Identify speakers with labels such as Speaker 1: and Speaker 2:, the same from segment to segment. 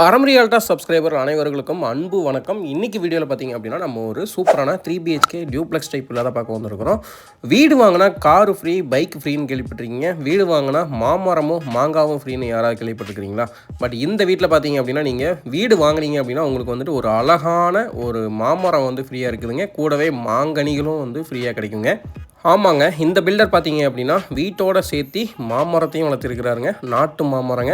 Speaker 1: அறம்ரியால்டா subscriber அனைவர்களுக்கும் அன்பு வணக்கம். இன்றைக்கி வீடியோவில் பார்த்தீங்க அப்படின்னா நம்ம ஒரு சூப்பரான 3BHK டியூப்ளெக்ஸ் டைப் இல்லாத பார்க்க வந்திருக்கிறோம். வீடு வாங்கினா காரு ஃப்ரீ, பைக் ஃப்ரீன்னு கேள்விப்பட்டிருக்கீங்க. வீடு வாங்கினா மாமரமும் மாங்காவும் ஃப்ரீன்னு யாராவது கேள்விப்பட்டிருக்கிறீங்களா? பட் இந்த வீட்டில் பார்த்தீங்க அப்படின்னா நீங்கள் வீடு வாங்கினீங்க அப்படின்னா உங்களுக்கு வந்துட்டு ஒரு அழகான ஒரு மாமரம் வந்து ஃப்ரீயாக இருக்குதுங்க. கூடவே மாங்கனிகளும் வந்து ஃப்ரீயாக கிடைக்குங்க. ஆமாங்க, இந்த பில்டர் பார்த்தீங்க அப்படின்னா வீட்டோட சேர்த்து மாமரத்தையும் வளர்த்துருக்கிறாருங்க. நாட்டு மாமரங்க.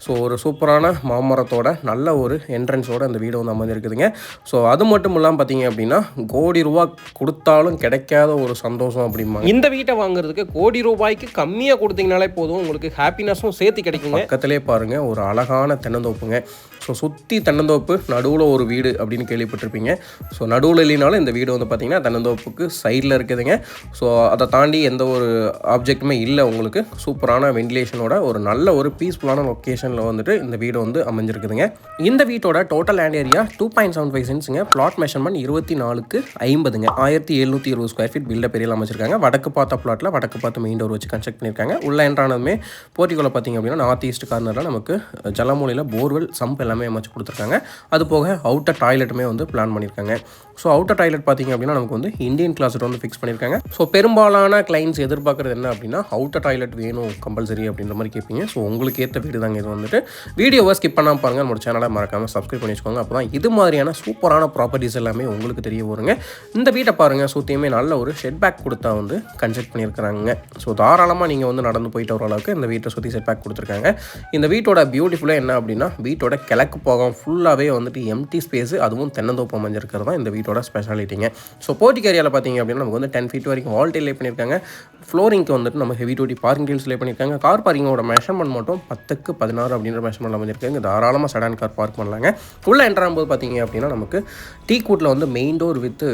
Speaker 1: ஸோ ஒரு சூப்பரான மாமரத்தோட நல்ல ஒரு என்ட்ரன்ஸோட இந்த வீடு வந்து அமைஞ்சிருக்குதுங்க. ஸோ அது மட்டும் இல்லாமல் பார்த்தீங்க அப்படின்னா கோடி ரூபா கொடுத்தாலும் கிடைக்காத ஒரு சந்தோஷம் அப்படிம்பாங்க. இந்த வீட்டை வாங்குறதுக்கு கோடி ரூபாய்க்கு கம்மியாக கொடுத்தீங்கனாலே போதும், உங்களுக்கு ஹாப்பினஸும் சேர்த்து கிடைக்குங்க. பக்கத்திலே பாருங்கள் ஒரு அழகான தென்னந்தோப்புங்க. ஸோ சுற்றி தென்னந்தோப்பு, நடுவில் ஒரு வீடு அப்படின்னு கேள்விப்பட்டிருப்பீங்க. ஸோ நடுவில் இல்லைனாலும் இந்த வீடு வந்து பார்த்திங்கன்னா தென்னந்தோப்புக்கு சைடில் இருக்குதுங்க. ஸோ அதை தாண்டி எந்த ஒரு ஆப்ஜெக்ட்டுமே இல்லை. உங்களுக்கு சூப்பரான வென்டிலேஷனோட ஒரு நல்ல ஒரு பீஸ்ஃபுல்லான லொக்கேஷனில் வந்துட்டு இந்த வீடு வந்து அமைஞ்சிருக்குதுங்க. இந்த வீட்டோட டோட்டல் லேண்ட் ஏரியா 2.75 சென்ட்ஸுங்க. பிளாட் மெஷர்மெண்ட் 24/50ங்க. 1720 ஸ்கொயர் ஃபீட் பில்டப் ஏரியாவில் அமைச்சிருக்காங்க. வடக்கு பார்த்த பிளாட்டில் வடக்கு பார்த்து மெயின் டோர் வச்சு கன்ஸ்ட்ரக்ட் பண்ணியிருக்காங்க. உள்ள என்ட்ரானதுமே போர்ட்டிகோவில் பார்த்திங்க அப்படின்னா நார்த் ஈஸ்ட் கார்னரில் நமக்கு ஜலமூலையில் போர்வெல் சம்ப் எல்லாமே அமைச்சு கொடுத்துருக்காங்க. அது போக அவுட்டர் டாய்லெட்டுமே வந்து பிளான் பண்ணியிருக்காங்க. ஸோ அவுட்டர் டாய்லெட் பார்த்திங்க அப்படின்னா நமக்கு வந்து இந்தியன் கிளாஸட் வந்து ஃபிக்ஸ் பண்ணியிருக்காங்க. ஸோ பெரும்பாலான கிளைண்ட்ஸ் எதிர்பார்க்குறது என்ன அப்படின்னா அவுட்டர் டாய்லெட் வேணும் கம்பல்சரி அப்படின்ற மாதிரி கேட்பீங்க. ஸோ உங்களுக்கு ஏற்ற வீடு தாங்க இது வந்துட்டு. வீடியோவை ஸ்கிப் பண்ணாமல் பாருங்கள். நம்மளோட சேனலை மறக்காமல் சப்ஸ்கிரைப் பண்ணி வச்சுக்கோங்க. அப்போ தான் இது மாதிரியான சூப்பரான ப்ராப்பர்ட்டிஸ் எல்லாமே உங்களுக்கு தெரிய வருங்க. இந்த வீட்டை பாருங்கள், சுற்றியுமே நல்ல ஒரு ஷெட் பேக் கொடுத்தா வந்து கன்ஸ்ட்ரக்ட் பண்ணியிருக்கிறாங்க. ஸோ தாராளமாக நீங்கள் வந்து நடந்து போயிட்டு வர அளவுக்கு இந்த வீட்டை சுற்றி செட் பேக் கொடுத்துருக்காங்க. இந்த வீட்டோட பியூட்டிஃபுல்லாக என்ன அப்படின்னா வீட்டோட கிழக்கு போகம் ஃபுல்லாகவே வந்துட்டு எம்டி ஸ்பேஸ், அதுவும் தென்னந்தோப்பு அமைஞ்சிருக்கிறது தான் இந்த வீட்டோட ஸ்பெஷாலிட்டிங்க. ஸோ போர்ட்டிக் ஏரியாவில் பார்த்தீங்க அப்படின்னா நமக்கு வந்து 10 ஃபீட் வரைக்கும் வால் டைல் லே பண்ணியிருக்காங்க. ஃப்ளோரிங்க்கு வந்துட்டு நம்ம ஹெவி டியூட்டி பார்க்கிங் டீல்ஸ் லே பண்ணியிருக்காங்க. கார் பார்க்கிங்கோட மெஷர்மெண்ட் மட்டும் 10/16 அப்படின்ற மெஷர்மெண்ட் அமைஞ்சிருக்காங்க. தாராளமாக செடான் கார் பார்க் பண்ணலாங்க. உள்ளே என்ட்ராகும் போது பார்த்தீங்க அப்படின்னா நமக்கு டீ கூட்டில் வந்து main door with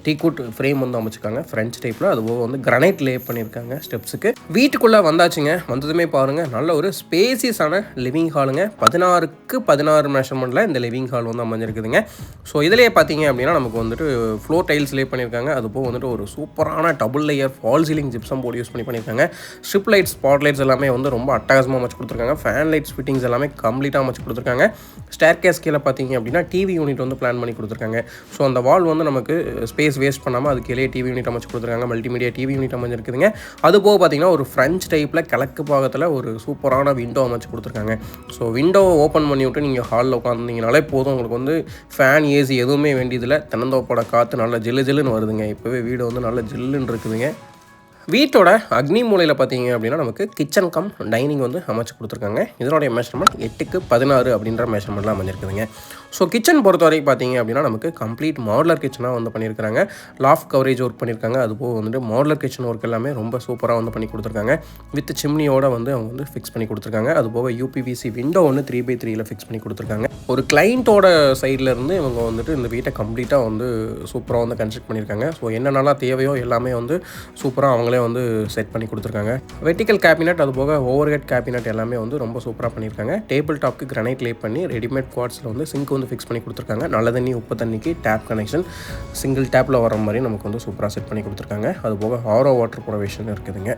Speaker 1: tea Koot frame வந்து அமைச்சிருக்காங்க ஃப்ரெஞ்ச் டைப்பில். அதுபோக வந்து கிரனைட் லே பண்ணியிருக்காங்க ஸ்டெப்ஸுக்கு. வீட்டுக்குள்ளே வந்தாச்சுங்க. வந்ததுமே பாருங்கள் நல்ல ஒரு ஸ்பேசியஸான லிவிங் ஹாலுங்க. 16/16 மெஷர்மெண்ட்டில் இந்த லிவிங் ஹால் வந்து அமைஞ்சிருக்குதுங்க. ஸோ இதிலே பார்த்தீங்க அப்படின்னா நமக்கு வந்துட்டு ஃப்ளோர் டைல்ஸ் லே பண்ணியிருக்காங்க. அதுபோக வந்துட்டு ஒரு சூப்பரான double layer fall ceiling gypsum board use பண்ணியிருக்காங்க. ஸ்ட்ரிப் லைட்ஸ், ஸ்பாட் லைட்ஸ் எல்லாமே வந்து ரொம்ப அட்டகாசமாக அமைச்சு கொடுத்துருக்காங்க. ஃபேன் லைட்ஸ் ஃபிட்டிங்ஸ் எல்லாமே கம்ப்ளீட்டாக அமைச்சு கொடுத்துருக்காங்க. ஸ்டேர் கேஸ் கீழே பார்த்தீங்க அப்படின்னா டிவி யூனிட் வந்து பிளான் பண்ணி கொடுத்துருக்காங்க. ஸோ அந்த வால் வந்து நமக்கு ஸ்பேஸ் வேஸ்ட் பண்ணாமல் அதுக்கு கீழே டிவி யூனிட் அமைச்சு கொடுத்துருக்காங்க. மல்டிமீடியா டிவி யூனிட் அமைஞ்சிருக்குதுங்க. அதுபோக பார்த்தீங்கன்னா ஒரு ஃப்ரெஞ்ச் டைப்பில் கிழக்கு பாகத்தில் ஒரு சூப்பரான விண்டோ அமைச்சு கொடுத்துருக்காங்க. ஸோ விண்டோவை ஓப்பன் பண்ணி விட்டு நீங்கள் ஹாலில் உட்காந்துருந்தீங்கனாலே போதும், உங்களுக்கு வந்து ஃபேன், ஏசி எதுவுமே வேண்டியதில்லை. தென்னந்தோப்போட காற்று நல்லா ஜில்லுன்னு வருதுங்க. இப்போவே வீடு வந்து நல்லா ஜில்லுன்னு இருக்குதுங்க. வீட்டோட அக்னி மூலையில் பார்த்தீங்க அப்படின்னா நமக்கு கிச்சன் கம் டைனிங் வந்து அமைச்சு கொடுத்துருக்காங்க. இதனுடைய மெஷர்மெண்ட் 8/16 அப்படின்ற மெஷர்மெண்ட்லாம் அமைஞ்சிருக்குதுங்க. ஸோ கிச்சன் பொறுத்த வரைக்கும் பார்த்தீங்க அப்படின்னா நமக்கு கம்ப்ளீட் மாடுலர் கிச்சனாக வந்து பண்ணியிருக்காங்க. லாஃப்ட் கவரேஜ் ஒர்க் பண்ணியிருக்காங்க. அதுபோக வந்துட்டு மாடுலர் கிச்சன் ஒர்க் எல்லாமே ரொம்ப சூப்பராக வந்து பண்ணி கொடுத்துருக்காங்க. வித் சிம்னியோட வந்து அவங்க வந்து ஃபிக்ஸ் பண்ணி கொடுத்துருக்காங்க. அதுபோக யூபிவிசி விண்டோ வந்து 3/3 ஃபிக்ஸ் பண்ணி கொடுத்துருக்காங்க. ஒரு கிளைண்ட்டோட சைடில் இருந்து இவங்க வந்துட்டு இந்த வீட்டை கம்ப்ளீட்டாக வந்து சூப்பராக வந்து கன்ஸ்ட்ரக்ட் பண்ணியிருக்காங்க. ஸோ என்னென்னலாம் தேவையோ எல்லாமே வந்து சூப்பராக அவங்களே வந்து செட் பண்ணி கொடுத்துருக்காங்க. வெர்டிக்கல் கேபினட், அதுபோக ஓவர் ஹெட் கேபினட் எல்லாமே வந்து ரொம்ப சூப்பராக பண்ணியிருக்காங்க. டேபிள் டாப்க்கு கிரானைட் லே பண்ணி ரெடிமேட் குவார்ட்ஸில் வந்து சிங்க் வந்து ஃபிக்ஸ் பண்ணி கொடுத்துருக்காங்க. நல்ல தண்ணி, உப்பு தண்ணிக்கு டேப் கனெக்ஷன் சிங்கிள் டேப்பில் வர மாதிரி நமக்கு வந்து சூப்பராக செட் பண்ணி கொடுத்துருக்காங்க. அதுபோக ஆரோ வாட்டர் ப்ரொவிஷன் இருக்குதுங்க.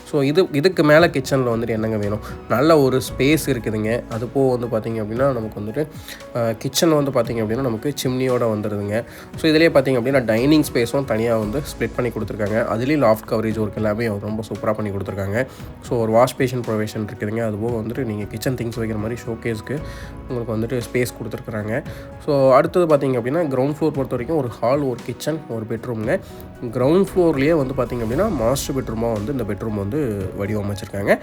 Speaker 1: ஸோ இதுக்கு மேலே கிச்சனில் வந்துட்டு என்னங்க வேணும், நல்ல ஒரு ஸ்பேஸ் இருக்குதுங்க. அதுபோக வந்து பார்த்திங்க அப்படின்னா நமக்கு வந்துட்டு கிச்சன் வந்து பார்த்திங்க அப்படின்னா நமக்கு சிம்னியோட வந்துடுதுங்க. ஸோ இதிலே பார்த்திங்க அப்படின்னா டைனிங் ஸ்பேஸும் தனியாக வந்து ஸ்ப்ளிட் பண்ணி கொடுத்துருக்காங்க. அதுலேயும் லாஃப்ட் கவரேஜ் ஒர்க் எல்லாமே ரொம்ப சூப்பராக பண்ணி கொடுத்துருக்காங்க. ஸோ ஒரு வாஷ் பேஷன் ப்ரொவிஷன் இருக்குதுங்க. அதுபோக வந்துட்டு நீங்கள் கிச்சன் திங்ஸ் வைக்கிற மாதிரி ஷோகேஸ்க்கு உங்களுக்கு வந்துட்டு ஸ்பேஸ் கொடுத்துருக்குறாங்க. ஸோ அடுத்தது பார்த்திங்க அப்படின்னா கிரவுண்ட் ஃப்ளோர் பொறுத்த வரைக்கும் ஒரு ஹால், ஒரு கிச்சன், ஒரு பெட்ரூம்ங்க. கிரவுண்ட் ஃப்ளோர்லேயே வந்து பார்த்திங்க அப்படின்னா மாஸ்டர் பெட்ரூமாக வந்து இந்த பெட்ரூம் வந்து வடிவமைச்சிருக்காங்க.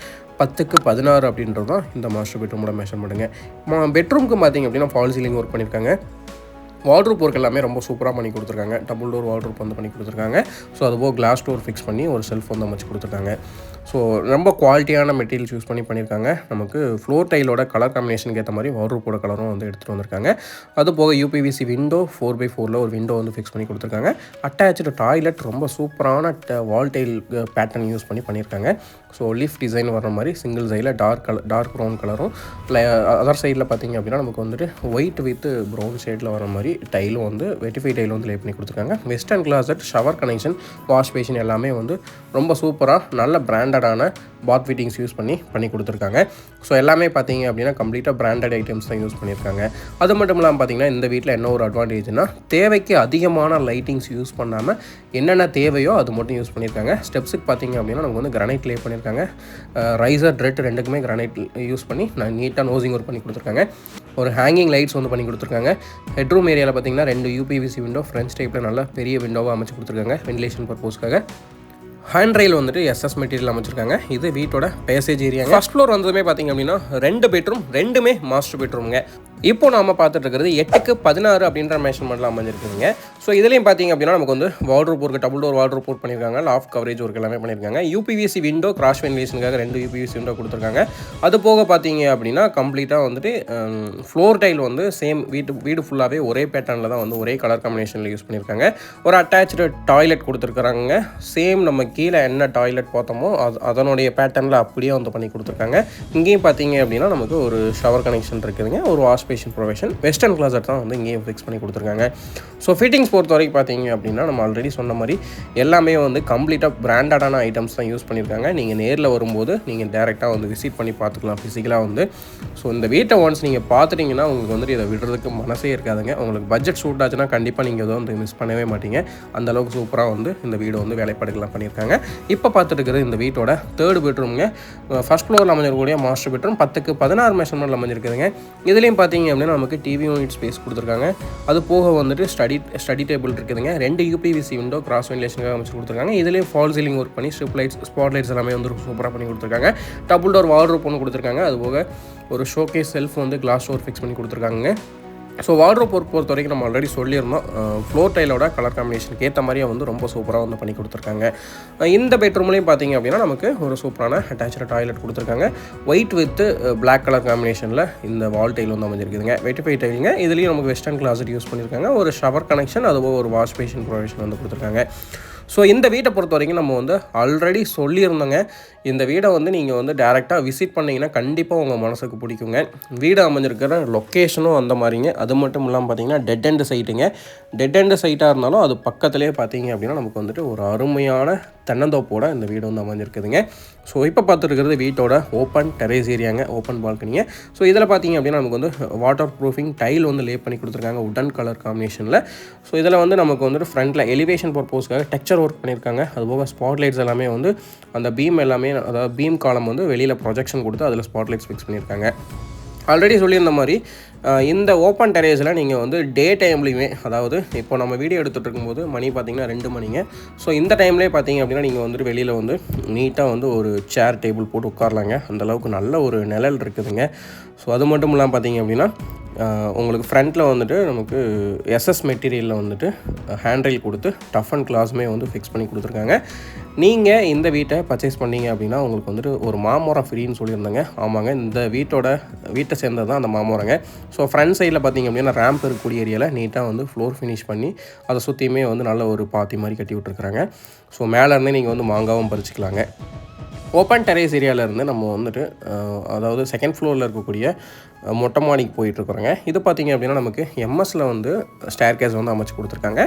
Speaker 1: 10/16 அப்படின்றது தான் இந்த மாஸ்டர் பெட்ரூமோட மெஷர்மெண்ட்டுங்க. பெட்ரூமுக்கு பார்த்திங்க அப்படின்னா ஃபால் சீலிங் ஒர்க் பண்ணியிருக்காங்க. வார்ட்ரூப் ஒர்க் எல்லாமே ரொம்ப சூப்பராக பண்ணி கொடுத்துருக்காங்க. டபுள் டோர் வார்ட்ரூப் வந்து பண்ணி கொடுத்துருக்காங்க. ஸோ அதுபோக கிளாஸ் டோர் ஃபிக்ஸ் பண்ணி ஒரு செல்ஃப் வந்து அமைச்சு கொடுத்துருக்காங்க. ஸோ ரொம்ப குவாலிட்டியான மெட்டீரியல்ஸ் யூஸ் பண்ணியிருக்காங்க. நமக்கு ஃப்ளோர் டைலோட கலர் காம்பினேஷனுக்கு ஏற்ற மாதிரி வார்ட்ரூப்போட கலரும் வந்து எடுத்துகிட்டு வந்திருக்காங்க. அதுபோக யூபிவிசி விண்டோ 4/4 ஒரு விண்டோ வந்து ஃபிக்ஸ் பண்ணி கொடுத்துருக்காங்க. அட்டாச்சு டாய்லெட் ரொம்ப சூப்பரான வால் டைல் பேட்டர்ன் யூஸ் பண்ணியிருக்காங்க. ஸோ லீஃப் டிசைன் வர மாதிரி சிங்கிள் சைடில் டார்க் ப்ரௌன் கலரும், அதர் சைடில் பார்த்திங்க அப்படின்னா நமக்கு வந்துட்டு ஒயிட் வித் ப்ரௌன் ஷேடில் வர மாதிரி மாதிரி டைலும் வந்து வெட்டிஃபை டைல் வந்து லே பண்ணி கொடுத்துருக்காங்க. Western closet, shower connection, wash basin எல்லாமே வந்து ரொம்ப சூப்பராக நல்ல பிராண்டடான பாத் ஃபிட்டிங்ஸ் யூஸ் பண்ணி கொடுத்துருக்காங்க. ஸோ எல்லாமே பார்த்தீங்க அப்படின்னா கம்ப்ளீட்டாக பிராண்டட் ஐட்டம்ஸ் தான் யூஸ் பண்ணியிருக்காங்க. அது மட்டும் இல்லாமல் பார்த்தீங்கன்னா இந்த வீட்டில் என்ன ஒரு அட்வான்டேஜ்னா தேவைக்கு அதிகமான லைட்டிங்ஸ் யூஸ் பண்ணாமல் என்னென்ன தேவையோ அது மட்டும் யூஸ் பண்ணியிருக்காங்க. ஸ்டெப்ஸுக்கு பார்த்தீங்க அப்படின்னா நமக்கு வந்து கிரானைட் லே பண்ணியிருக்காங்க. ரைசர், ட்ரெட் ரெண்டுக்குமே கிரானைட் யூஸ் பண்ணி நீட்டாக நோசிங் ஒர்க் பண்ணி கொடுத்துருக்காங்க. ஒரு ஹேங்கிங் லைட்ஸ் வந்து பண்ணி கொடுத்துருக்காங்க. ஹெட்ரூம் ஏரியாவில் பார்த்தீங்கன்னா 2 யூபிவிசி விண்டோ ஃப்ரெஞ்ச் டைப்பில் நல்ல பெரிய விண்டோவாக அமைச்சு கொடுத்துருக்காங்க வென்டிலேஷன் பர்பஸ்க்காக. ஹேண்ட் ரெயில் வந்துட்டு எஸ்எஸ் மெட்டீரியல் அமைச்சிருக்காங்க. இது வீட்டோட பேசேஜ் ஏரியா. ஃபர்ஸ்ட் ஃப்ளோர் வந்ததுமே பார்த்தீங்க அப்படின்னா 2 பெட்ரூம், 2மே மாஸ்டர் பெட்ரூமுங்க. இப்போ நாம் பார்த்துட்டு இருக்கிறது 8க்கு 16 அப்படின்ற மெஷர்மெண்ட்டில் அமைஞ்சிருக்குதுங்க. ஸோ இதுலேயும் பார்த்தீங்க அப்படின்னா நமக்கு வந்து wardrobe work, double door wardrobe work பண்ணியிருக்காங்க. லாஃப்ட் கவரேஜ் ஒர்க் எல்லாமே பண்ணியிருக்காங்க. யூபிவிசி விண்டோ, கிராஸ் வென்டிலேஷனுக்காக 2 யூபிவிசி விண்டோ கொடுத்துருக்காங்க. அது போக பார்த்தீங்க அப்படின்னா கம்ப்ளீட்டாக வந்துட்டு ஃப்ளோர் டைல் வந்து சேம் வீடு ஃபுல்லாகவே ஒரே பேட்டர்னில் தான் வந்து ஒரே கலர் காம்பினேஷனில் யூஸ் பண்ணியிருக்காங்க. ஒரு அட்டாச்சு டாய்லெட் கொடுத்துருக்காங்க. சேம் நம்ம கீழே என்ன டாய்லெட் பார்த்தோமோ அதனுடைய பேட்டர்னில் அப்படியே வந்து பண்ணி கொடுத்துருக்காங்க. இங்கேயும் பார்த்தீங்க அப்படின்னா நமக்கு ஒரு ஷவர் கனெக்ஷன் இருக்குதுங்க. ஒரு wash basin provision, western closet தான் வந்து இங்கேயும் ஃபிக்ஸ் பண்ணி கொடுத்துருக்காங்க. ஸோ ஃபிட்டிங்ஸ் பொறுத்த வரைக்கும் பார்த்தீங்க அப்படின்னா நம்ம ஆல்ரெடி சொன்ன மாதிரி எல்லாமே வந்து கம்ப்ளீட்டாக பிராண்டடான ஐட்டம்ஸ் தான் யூஸ் பண்ணியிருக்காங்க. நீங்கள் நேரில் வரும்போது நீங்கள் டேரெக்டாக வந்து விசிட் பண்ணி பார்த்துக்கலாம் ஃபிசிக்கலாக வந்து. ஸோ இந்த வீட்டை ஒன்ஸ் நீங்கள் பார்த்துட்டிங்கன்னா உங்களுக்கு வந்துட்டு இதை விடுறதுக்கு மனசே இருக்காதுங்க. உங்களுக்கு பட்ஜெட் சூட் ஆச்சுன்னா கண்டிப்பாக நீங்கள் இதை வந்து மிஸ் பண்ணவே மாட்டீங்க. அந்தளவுக்கு சூப்பராக வந்து இந்த வீடு வந்து வேலைப்பாடுகள்லாம் பண்ணியிருக்காங்க. இப்போ பார்த்துட்டு இருக்கிறது இந்த வீட்டோட 3rd பெட்ரூமுங்க. ஃபர்ஸ்ட் ஃப்ளோரில் அமைஞ்சிருக்கக்கூடிய மாஸ்டர் பெட்ரூம் 10க்கு 16 மெஷர்மெண்ட்டில் அமைஞ்சிருக்குதுங்க. இதுலேயும் பார்த்தீங்க அப்படின்னா நமக்கு டிவி யூனிட் ஸ்பேஸ் கொடுத்துருக்காங்க. அது போக வந்துட்டு ஸ்டடி டேபிள் இருக்குதுங்க. 2 யூபிவிசி விண்டோ கிராஸ் வென்டிலேஷனுக்காக அமைச்சு கொடுத்துருக்காங்க. இதுலேயும் ஃபால் சீலிங் ஒர்க் பண்ணி ஸ்ட்ரிப் லைட்ஸ், ஸ்பாட் லைட்ஸ் எல்லாமே வந்து சூப்பராக பண்ணி கொடுத்துருக்காங்க. டபுள் டோர் வார்ட்ரோப் ஒன்று கொடுத்துருக்காங்க. அது போக ஒரு ஷோகேஸ் செல்ஃப் வந்து கிளாஸ் டோர் ஃபிக்ஸ் பண்ணி கொடுத்துருக்காங்க. ஸோ வார்ட்ரோப் ஒர்க் பொறுத்த வரைக்கும் நம்ம ஆல்ரெடி சொல்லியிருந்தோம். ஃப்ளோர் டைலோட கலர் காம்பினேஷனுக்கு ஏற்ற மாதிரியே வந்து ரொம்ப சூப்பராக வந்து பண்ணி கொடுத்துருக்காங்க. இந்த பெட்ரூம்லேயும் பார்த்தீங்க அப்படின்னா நமக்கு ஒரு சூப்பரான அட்டாச்சு டாய்லெட் கொடுத்துருக்காங்க. ஒயிட் வித் பிளாக் கலர் காம்பினேஷனில் இந்த வால் டைல் வந்து அமைஞ்சிருக்குதுங்க. வெட்டிஃபை டைலுங்க. இதுலேயும் நமக்கு வெஸ்டர்ன் கிளாசட் யூஸ் பண்ணியிருக்காங்க. ஒரு ஷவர் கனெக்ஷன், அதுபோக ஒரு வாஷ் பேஷன் ப்ரொவிஷன் வந்து கொடுத்துருக்காங்க. ஸோ இந்த வீட்டை பொறுத்த வரைக்கும் நம்ம வந்து ஆல்ரெடி சொல்லியிருந்தோங்க. இந்த வீடை வந்து நீங்கள் வந்து டேரெக்டாக விசிட் பண்ணிங்கன்னா கண்டிப்பாக உங்கள் மனசுக்கு பிடிக்குங்க. வீடு அமைஞ்சிருக்கிற லொக்கேஷனும் அந்த மாதிரிங்க. அது மட்டும் இல்லாமல் பார்த்தீங்கன்னா டெட் எண்டு சைட்டுங்க. டெட் எண்டு சைட்டாக இருந்தாலும் அது பக்கத்துலேயே பார்த்தீங்க அப்படின்னா நமக்கு வந்துட்டு ஒரு அருமையான தென்னந்தோப்போட இந்த வீடு வந்து அமைஞ்சிருக்குதுங்க. ஸோ இப்போ பார்த்துருக்கிறது வீட்டோட ஓப்பன் டெரேஸ் ஏரியாங்க, ஓப்பன் பால்கனிங்க. ஸோ இதில் பார்த்தீங்க அப்படின்னா நமக்கு வந்து வாட்டர் ப்ரூஃபிங் டைல் வந்து லே பண்ணி கொடுத்துருக்காங்க உடன் கலர் காம்பினேஷனில். ஸோ இதில் வந்து நமக்கு வந்துட்டு ஃப்ரண்ட்டில் எலிவேஷன் பர்பஸ்க்காக டெக்ஸ்சர் ஒர்க் பண்ணியிருக்காங்க. அதுபோக ஸ்பாட் லைட்ஸ் எல்லாமே வந்து அந்த பீம் எல்லாமே, அதாவது பீம் காலம் வந்து வெளியில் ப்ரொஜெக்ஷன் கொடுத்து அதில் ஸ்பாட் லைட்ஸ் ஃபிக்ஸ் பண்ணியிருக்காங்க. ஆல்ரெடி சொல்லியிருந்த மாதிரி இந்த ஓப்பன் டெரேஸில் நீங்கள் வந்து டே டைம்லேயுமே, அதாவது இப்போ நம்ம வீடியோ எடுத்துகிட்டு இருக்கும்போது மணி பார்த்திங்கன்னா 2 மணிங்க. ஸோ இந்த டைம்லேயே பார்த்தீங்க அப்படின்னா நீங்கள் வந்துட்டு வெளியில் வந்து நீட்டாக வந்து ஒரு சேர் டேபிள் போட்டு உட்காரலாங்க. அந்தளவுக்கு நல்ல ஒரு நிழல் இருக்குதுங்க. ஸோ அது மட்டும் இல்லாமல் பார்த்தீங்க அப்படின்னா உங்களுக்கு ஃப்ரண்ட்டில் வந்துட்டு நமக்கு எஸ்எஸ் மெட்டீரியலில் வந்துட்டு ஹேண்ட் ரெயில் கொடுத்து டஃப் அண்ட் கிளாஸுமே வந்து ஃபிக்ஸ் பண்ணி கொடுத்துருக்காங்க. நீங்கள் இந்த வீட்டை பர்ச்சேஸ் பண்ணிங்க அப்படின்னா உங்களுக்கு வந்துட்டு ஒரு மாமரம் ஃப்ரீன்னு சொல்லியிருந்தாங்க. ஆமாங்க, இந்த வீட்டை சேர்ந்தது தான் அந்த மாமரங்க. ஸோ ஃப்ரண்ட் சைடில் பார்த்தீங்க அப்படின்னா ரேம்ப் இருக்கக்கூடிய ஏரியாவில் நீட்டாக வந்து ஃப்ளோர் ஃபினிஷ் பண்ணி அதை சுற்றியுமே வந்து நல்ல ஒரு பாத்தி மாதிரி கட்டி விட்டுருக்குறாங்க. ஸோ மேலேருந்தே நீங்கள் வந்து மாங்காவும் பறிச்சிக்கலாங்க. ஓப்பன் டெரேஸ் ஏரியாவிலேருந்து நம்ம வந்துட்டு அதாவது செகண்ட் ஃப்ளோரில் இருக்கக்கூடிய மொட்டை மாடிக்கு போயிட்டுருக்குறோங்க. இது பார்த்திங்க அப்படின்னா நமக்கு எம்எஸில் வந்து ஸ்டேர்கேஸ் வந்து அமைச்சு கொடுத்துருக்காங்க.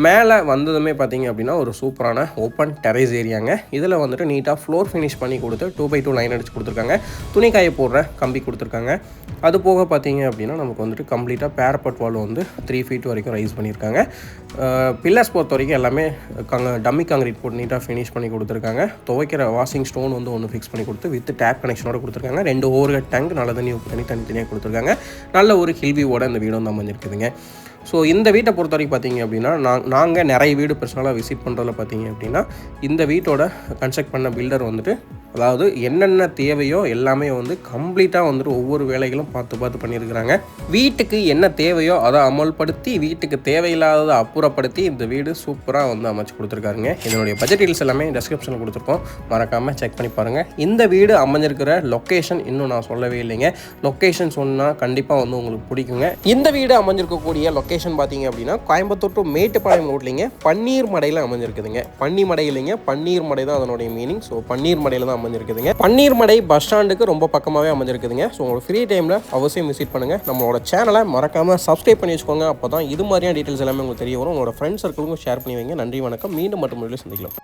Speaker 1: மேலே வந்ததுமே பார்த்திங்க அப்படின்னா ஒரு சூப்பரான ஓப்பன் டெரேஸ் ஏரியாங்க. இதில் வந்துட்டு நீட்டாக ஃப்ளோர் ஃபினிஷ் பண்ணி கொடுத்து 2x2 லைன் அடிச்சு கொடுத்துருக்காங்க. துணி காய போடுற கம்பி கொடுத்துருக்காங்க. அது போக பார்த்திங்க அப்படின்னா நமக்கு வந்துட்டு கம்ப்ளீட்டாக பேரப்பட் வால் வந்து 3 feet வரைக்கும் ரைஸ் பண்ணியிருக்காங்க. பில்லர்ஸ் பொறுத்த வரைக்கும் எல்லாமே டம்மி காங்கிரீட் போட்டு நீட்டாக ஃபினிஷ் பண்ணி கொடுத்துருக்காங்க. துவைக்கிற வாஷிங் ஸ்டோன் வந்து ஒன்று ஃபிக்ஸ் பண்ணி கொடுத்து வித் டேப் கனெக்ஷனோட கொடுத்துருக்காங்க. 2 ஓவர்ஹெட் டேங்க் நல்ல தண்ணி உப்பு தண்ணி தனித்தனியாக கொடுத்துருக்காங்க. நல்ல ஒரு ஹில்வியோட இந்த வீடு வந்து அமைஞ்சிருக்குதுங்க. ஸோ இந்த வீட்டை பொறுத்த வரைக்கும் பார்த்தீங்க அப்படின்னா நாங்கள் நிறைய வீடு பர்சனலாக விசிட் பண்ணுறதுல பார்த்தீங்க அப்படின்னா இந்த வீட்டோட கன்ஸ்ட்ரக்ட் பண்ண பில்டர் வந்துட்டு அதாவது என்னென்ன தேவையோ எல்லாமே வந்து கம்ப்ளீட்டாக வந்துட்டு ஒவ்வொரு வேலைகளும் பார்த்து பண்ணியிருக்கிறாங்க. வீட்டுக்கு என்ன தேவையோ அதை அமல்படுத்தி வீட்டுக்கு தேவையில்லாததை அப்புறப்படுத்தி இந்த வீடு சூப்பராக வந்து அமைச்சு கொடுத்துருக்காருங்க. இதனுடைய பட்ஜெட் டீல்ஸ் எல்லாமே டிஸ்கிரிப்ஷனில் கொடுத்துருக்கோம், மறக்காமல் செக் பண்ணி பாருங்கள். இந்த வீடு அமைஞ்சிருக்கிற லொக்கேஷன் இன்னும் நான் சொல்லவே இல்லைங்க. லொக்கேஷன் சொன்னால் கண்டிப்பாக வந்து உங்களுக்கு பிடிக்குங்க. இந்த வீடு அமைஞ்சிருக்கக்கூடிய லொக்கேஷன் லொக்கேஷன் பார்த்தீங்க அப்படின்னா கோயம்புத்தூர் டு மேட்டுப்பாளையம் ரோட்லிங்க பன்னீர் மடையில் அமைஞ்சிருக்குதுங்க. பன்னி மடை இல்லைங்க, பன்னீர் மடை தான் அதனுடைய மீனிங். ஸோ பன்னீர் மடையில் தான் அமைஞ்சிருக்குதுங்க. பன்னீர் மடை பஸ் ஸ்டாண்டுக்கு ரொம்ப பக்கமாகவே அமைஞ்சிருக்குதுங்க. ஸோ உங்களுக்கு ஃப்ரீ டைமில் அவசியம் விசிட் பண்ணுங்கள். நம்மளோட சேனலை மறக்காமல் சப்ஸ்கிரைப் பண்ணி வச்சுக்கோங்க. அப்போ தான் இது மாதிரியான டீட்டெயில்ஸ் எல்லாமே உங்களுக்கு தெரிய வரும். உங்களோட ஃப்ரெண்ட்ஸ் சர்க்கிளுக்கும் ஷேர் பண்ணி வைங்க. நன்றி, வணக்கம். மீண்டும் மற்றும் சந்திக்கலாம்.